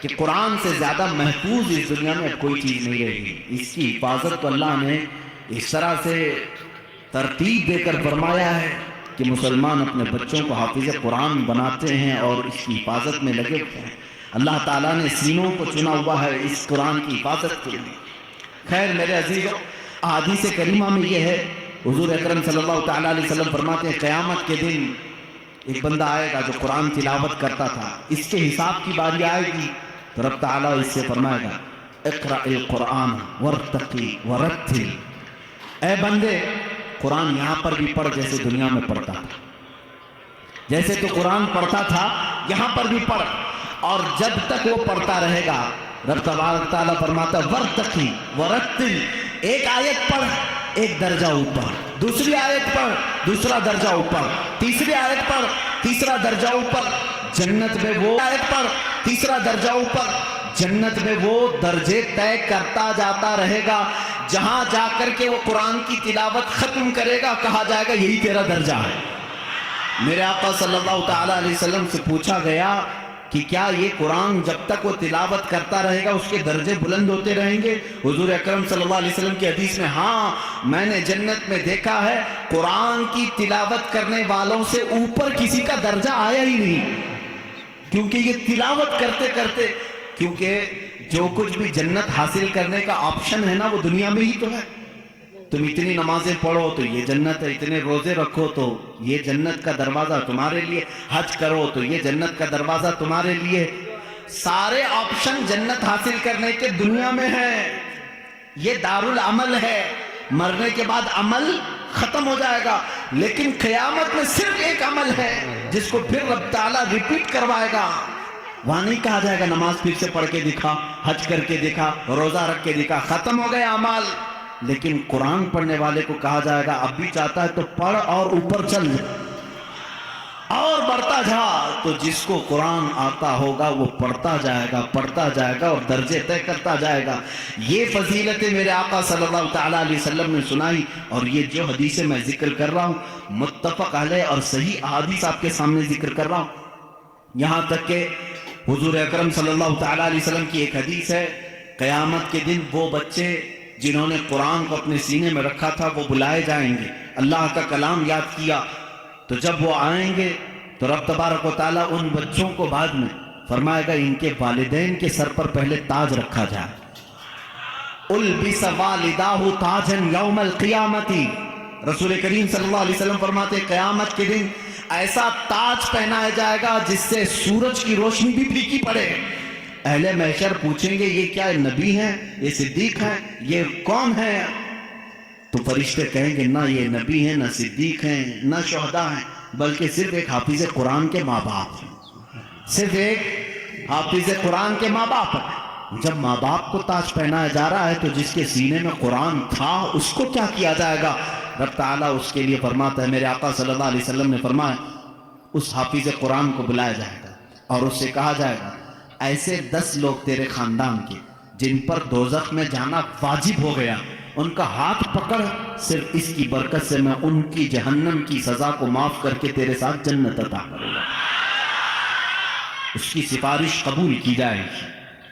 کہ قرآن سے زیادہ محفوظ اس دنیا میں اب کوئی چیز نہیں رہی۔ اس کی حفاظت تو اللہ نے اس طرح سے ترتیب دے کر فرمایا ہے کہ مسلمان اپنے بچوں کو حافظ قرآن بناتے ہیں اور اس کی حفاظت میں لگے ہوئے ہیں۔ اللہ تعالیٰ نے سینوں کو چنا ہوا ہے اس قرآن کی حفاظت کے لیے۔ خیر میرے عزیزوں، احادیث کریمہ میں یہ ہے، حضور اکرم صلی اللہ تعالیٰ علیہ وسلم فرماتے ہیں قیامت کے دن ایک بندہ آئے گا جو قرآن تلاوت کرتا تھا، اس کے حساب کی باری آئے گی تو رب تعالیٰ اس سے فرمائے گا اقرأ القرآن وارتقی ورتل، اے بندے قرآن یہاں پر بھی پڑھ جیسے دنیا میں پڑھتا تھا، جیسے تو قرآن پڑھتا تھا یہاں پر بھی پڑھ، اور جب تک وہ پڑھتا رہے گا رب تبارک تعالیٰ فرماتا ہے وارتقی ورتل، ایک آیت پڑھ ایک درجہ اوپر، دوسری آیت پڑھ دوسرا درجہ اوپر، تیسری آیت پڑھ تیسرا درجہ اوپر، جنت میں وہ آیت پڑھ تیسرا درجہ اوپر، جنت میں وہ درجے طے کرتا جاتا رہے گا، جہاں جا کر کے وہ قرآن کی تلاوت ختم کرے گا کہا جائے گا یہی تیرا درجہ ہے۔ میرے آقا صلی اللہ تعالیٰ علیہ وسلم سے پوچھا گیا کہ کیا یہ قرآن جب تک وہ تلاوت کرتا رہے گا اس کے درجے بلند ہوتے رہیں گے؟ حضور اکرم صلی اللہ علیہ وسلم کی حدیث میں ہاں میں نے جنت میں دیکھا ہے قرآن کی تلاوت کرنے والوں سے اوپر کسی کا درجہ آیا ہی نہیں، کیونکہ یہ تلاوت کرتے کرتے، کیونکہ جو کچھ بھی جنت حاصل کرنے کا آپشن ہے نا وہ دنیا میں ہی تو ہے۔ تم اتنی نمازیں پڑھو تو یہ جنت ہے، اتنے روزے رکھو تو یہ جنت کا دروازہ تمہارے لیے، حج کرو تو یہ جنت کا دروازہ تمہارے لیے، سارے آپشن جنت حاصل کرنے کے دنیا میں ہے۔ یہ دارالعمل ہے، مرنے کے بعد عمل ختم ہو جائے گا، لیکن قیامت میں صرف ایک عمل ہے جس کو پھر رب تعالیٰ ریپیٹ کروائے گا۔ وہاں نہیں کہا جائے گا نماز پھر سے پڑھ کے دکھا، حج کر کے دکھا، روزہ رکھ کے دکھا، ختم ہو گئے اعمال، لیکن قرآن پڑھنے والے کو کہا جائے گا اب بھی چاہتا ہے تو پڑھ اور اوپر چل اور بڑھتا جا۔ تو جس کو قرآن آتا ہوگا وہ پڑھتا جائے گا اور درجے طے کرتا جائے گا۔ یہ فضیلتیں میرے آقا صلی اللہ تعالیٰ علیہ وسلم نے سنائی، اور یہ جو حدیثیں میں ذکر کر رہا ہوں متفق علیہ اور صحیح احادیث آپ کے سامنے ذکر کر رہا ہوں۔ یہاں تک کہ حضور اکرم صلی اللہ تعالیٰ علیہ وسلم کی ایک حدیث ہے، قیامت کے دن وہ بچے جنہوں نے قرآن کو اپنے سینے میں رکھا تھا وہ بلائے جائیں گے، اللہ کا کلام یاد کیا، تو جب وہ آئیں گے تو رب تبارک و تعالیٰ ان بچوں کو بعد میں فرمائے گا ان کے والدین کے سر پر پہلے تاج رکھا جائے، البس والداہ تاجن یوم القیامتی، رسول کریم صلی اللہ علیہ وسلم فرماتے ہیں قیامت کے دن ایسا تاج پہنایا جائے گا جس سے سورج کی روشنی بھی پھیکی پڑے۔ اہل محشر پوچھیں گے یہ کیا نبی ہیں، یہ صدیق ہیں، یہ کون ہیں؟ تو فرشتے کہیں گے نہ یہ نبی ہیں، نہ صدیق ہیں، نہ شہداء ہیں، بلکہ صرف ایک حافظ قرآن کے ماں باپ ہیں، صرف ایک حافظ قرآن کے ماں باپ ہیں۔ جب ماں باپ کو تاج پہنایا جا رہا ہے تو جس کے سینے میں قرآن تھا اس کو کیا کیا جائے گا؟ رب تعالیٰ اس کے لیے فرماتا ہے، میرے آقا صلی اللہ علیہ وسلم نے فرمایا اس حافظ قرآن کو بلایا جائے گا اور اس سے کہا جائے گا ایسے 10 لوگ تیرے خاندان کے جن پر دوزخ میں جانا واجب ہو گیا، ان کا ہاتھ پکڑ، صرف اس کی برکت سے میں ان کی جہنم کی سزا کو معاف کر کے تیرے ساتھ جنت عطا کروں گا۔ اس کی سفارش قبول کی جائے گی۔